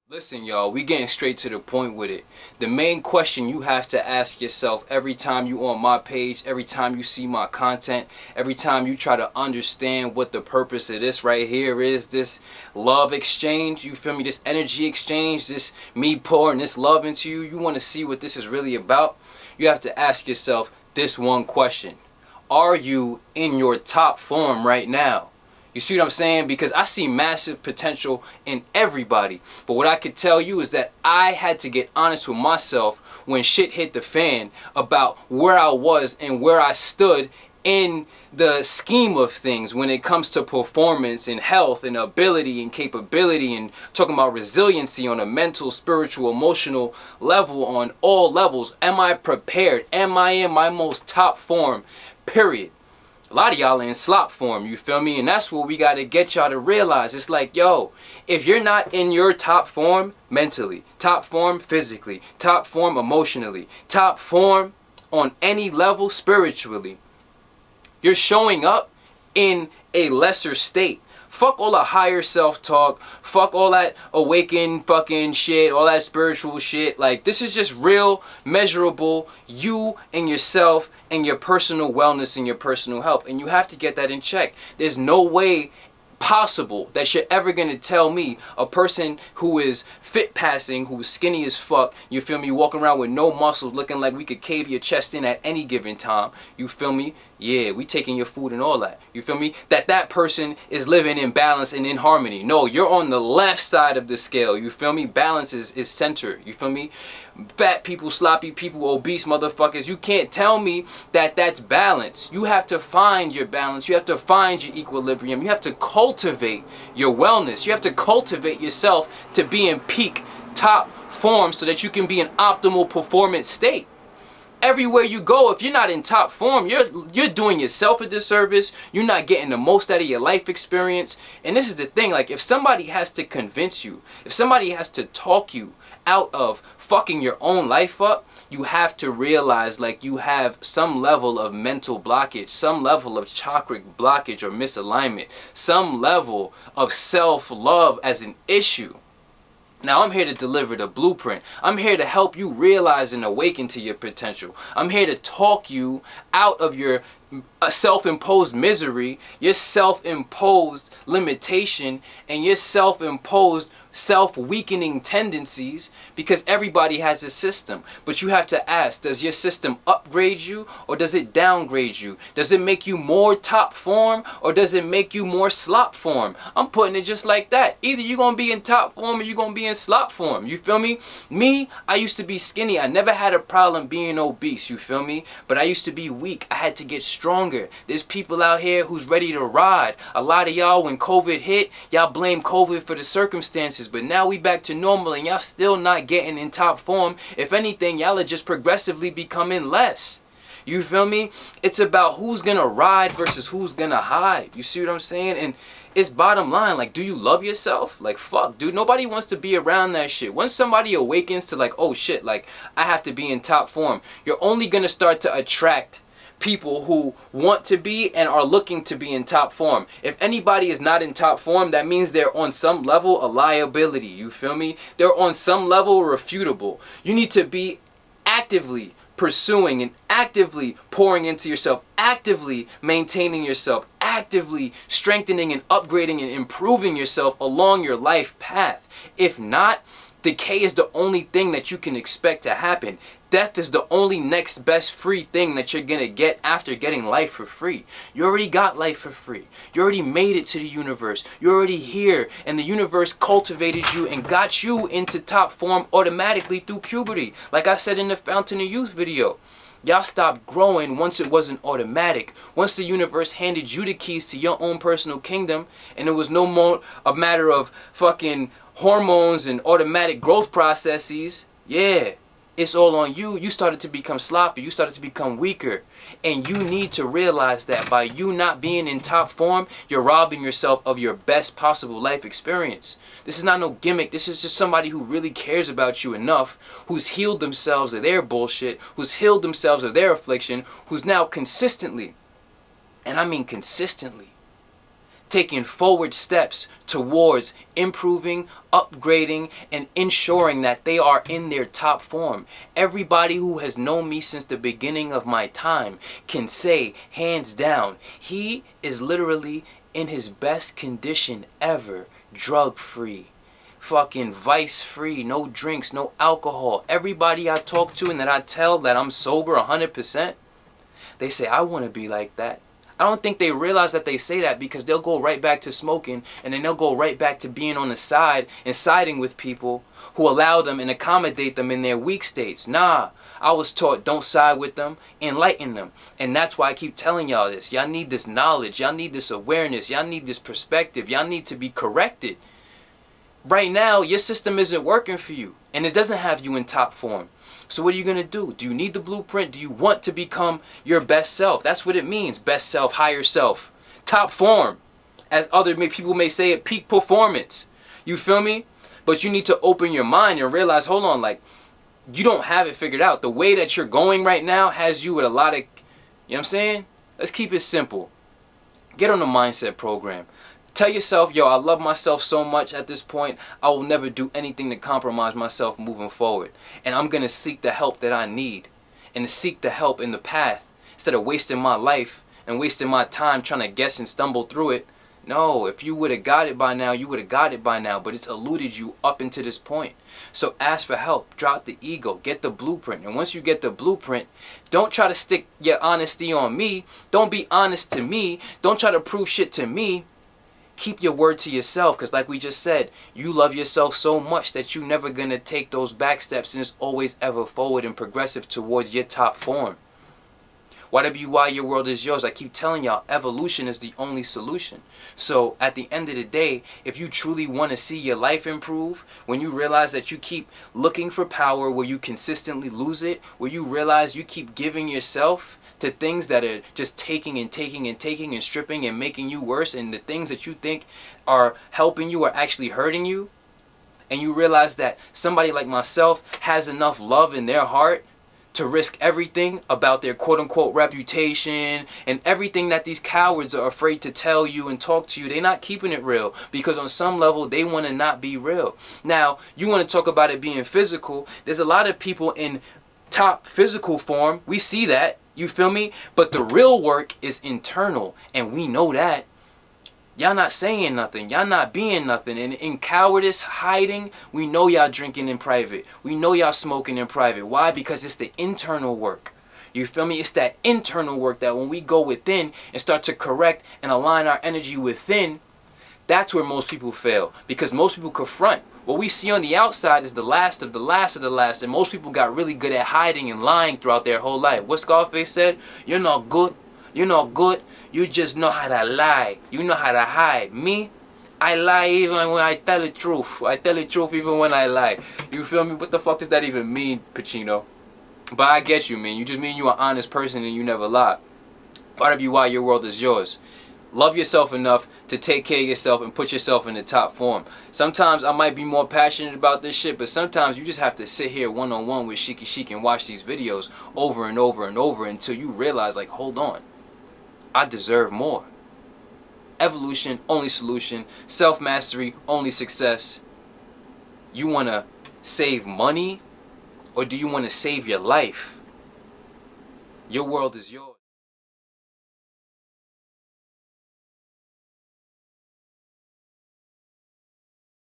Listen, y'all, we getting straight to the point with it. The main question you have to ask yourself every time you on my page, every time you see my content, every time you try to understand what the purpose of this right here is, this love exchange, you feel me, this energy exchange, this me pouring this love into you, you want to see what this is really about, you have to ask yourself this one question. Are you in your top form right now? You see what I'm saying? Because I see massive potential in everybody. But what I could tell you is that I had to get honest with myself when shit hit the fan about where I was and where I stood in the scheme of things when it comes to performance and health and ability and capability and talking about resiliency on a mental, spiritual, emotional level, on all levels. Am I prepared? Am I in my most top form? Period. A lot of y'all are in slop form, you feel me? And that's what we got to get y'all to realize. It's like, yo, if you're not in your top form mentally, top form physically, top form emotionally, top form on any level spiritually, you're showing up in a lesser state. Fuck all the higher self-talk. Fuck all that awakened fucking shit. All that spiritual shit. Like, this is just real, measurable, you and yourself and your personal wellness and your personal health. And you have to get that in check. There's no way possible that you're ever going to tell me, a person who is fit passing, who's skinny as fuck, you feel me, walking around with no muscles, looking like we could cave your chest in at any given time, you feel me, yeah, we taking your food and all that, you feel me, that person is living in balance and in harmony. No, you're on the left side of the scale, you feel me, balance is center, you feel me, fat people, sloppy people, obese motherfuckers, you can't tell me that that's balance. You have to find your balance, you have to find your equilibrium, you have to cultivate your wellness, you have to cultivate yourself to be in peak top form so that you can be in optimal performance state. Everywhere you go, if you're not in top form, you're doing yourself a disservice. You're not getting the most out of your life experience. And this is the thing, like, if somebody has to convince you, if somebody has to talk you out of fucking your own life up, you have to realize, like, you have some level of mental blockage, some level of chakric blockage or misalignment, some level of self-love as an issue. Now, I'm here to deliver the blueprint. I'm here to help you realize and awaken to your potential. I'm here to talk you out of your self-imposed misery, your self-imposed limitation, and your self-imposed self-weakening tendencies, because everybody has a system. But you have to ask, does your system upgrade you or does it downgrade you? Does it make you more top form or does it make you more slop form? I'm putting it just like that. Either you're going to be in top form or you're going to be in slop form. You feel me? Me, I used to be skinny. I never had a problem being obese. You feel me? But I used to be weak. I had to get stronger. There's people out here who's ready to ride. A lot of y'all, when COVID hit, y'all blame COVID for the circumstances. But now we back to normal and y'all still not getting in top form. If anything, y'all are just progressively becoming less. You feel me? It's about who's gonna ride versus who's gonna hide. You see what I'm saying? And it's bottom line, like, do you love yourself? Like, fuck, dude, nobody wants to be around that shit. Once somebody awakens to, like, oh shit, like, I have to be in top form, you're only gonna start to attract people who want to be and are looking to be in top form. If anybody is not in top form, that means they're on some level a liability. You feel me? They're on some level refutable. You need to be actively pursuing and actively pouring into yourself, actively maintaining yourself, actively strengthening and upgrading and improving yourself along your life path. If not, decay is the only thing that you can expect to happen. Death is the only next best free thing that you're gonna get after getting life for free. You already got life for free. You already made it to the universe. You're already here, and the universe cultivated you and got you into top form automatically through puberty. Like I said in the Fountain of Youth video. Y'all stopped growing once it wasn't automatic. Once the universe handed you the keys to your own personal kingdom, and it was no more a matter of fucking hormones and automatic growth processes. Yeah, it's all on you. You started to become sloppy. You started to become weaker. And you need to realize that by you not being in top form, you're robbing yourself of your best possible life experience. This is not no gimmick. This is just somebody who really cares about you enough, who's healed themselves of their bullshit, who's healed themselves of their affliction, who's now consistently, and I mean consistently, taking forward steps towards improving, upgrading, and ensuring that they are in their top form. Everybody who has known me since the beginning of my time can say, hands down, he is literally in his best condition ever, drug-free, fucking vice-free, no drinks, no alcohol. Everybody I talk to and that I tell that I'm sober 100%, they say, I want to be like that. I don't think they realize that they say that, because they'll go right back to smoking, and then they'll go right back to being on the side and siding with people who allow them and accommodate them in their weak states. Nah, I was taught don't side with them, enlighten them. And that's why I keep telling y'all this. Y'all need this knowledge. Y'all need this awareness. Y'all need this perspective. Y'all need to be corrected. Right now, your system isn't working for you, and it doesn't have you in top form. So what are you going to do? Do you need the blueprint? Do you want to become your best self? That's what it means. Best self, higher self, top form. As other people may say it, peak performance. You feel me? But you need to open your mind and realize, hold on, like, you don't have it figured out. The way that you're going right now has you with a lot of, you know what I'm saying? Let's keep it simple. Get on the mindset program. Tell yourself, yo, I love myself so much at this point, I will never do anything to compromise myself moving forward. And I'm going to seek the help that I need, and to seek the help in the path, instead of wasting my life and wasting my time trying to guess and stumble through it. No, if you would have got it by now, you would have got it by now, but it's eluded you up into this point. So ask for help, drop the ego, get the blueprint. And once you get the blueprint, don't try to stick your honesty on me. Don't be honest to me. Don't try to prove shit to me. Keep your word to yourself, because like we just said, you love yourself so much that you're never going to take those back steps, and it's always ever forward and progressive towards your top form. YWY, your world is yours. I keep telling y'all, evolution is the only solution. So at the end of the day, if you truly want to see your life improve, when you realize that you keep looking for power where you consistently lose it, where you realize you keep giving yourself to things that are just taking and taking and taking and stripping and making you worse, and the things that you think are helping you are actually hurting you, and you realize that somebody like myself has enough love in their heart to risk everything about their quote-unquote reputation and everything that these cowards are afraid to tell you and talk to you, they're not keeping it real, because on some level they want to not be real. Now, you want to talk about it being physical. There's a lot of people in top physical form. We see that. You feel me? But the real work is internal, and we know that. Y'all not saying nothing. Y'all not being nothing. And in cowardice, hiding, we know y'all drinking in private. We know y'all smoking in private. Why? Because it's the internal work. You feel me? It's that internal work that when we go within and start to correct and align our energy within, that's where most people fail. Because most people confront. What we see on the outside is the last of the last of the last. And most people got really good at hiding and lying throughout their whole life. What Scarface said? You're not good. You're not good. You just know how to lie. You know how to hide. Me? I lie even when I tell the truth. I tell the truth even when I lie. You feel me? What the fuck does that even mean, Pacino? But I get you, man. You just mean you're an honest person and you never lie. Part of you why your world is yours. Love yourself enough to take care of yourself and put yourself in the top form. Sometimes I might be more passionate about this shit, but sometimes you just have to sit here one-on-one with Sheikhy Chic and watch these videos over and over and over until you realize, like, hold on, I deserve more. Evolution, only solution. Self-mastery, only success. You want to save money, or do you want to save your life? Your world is yours.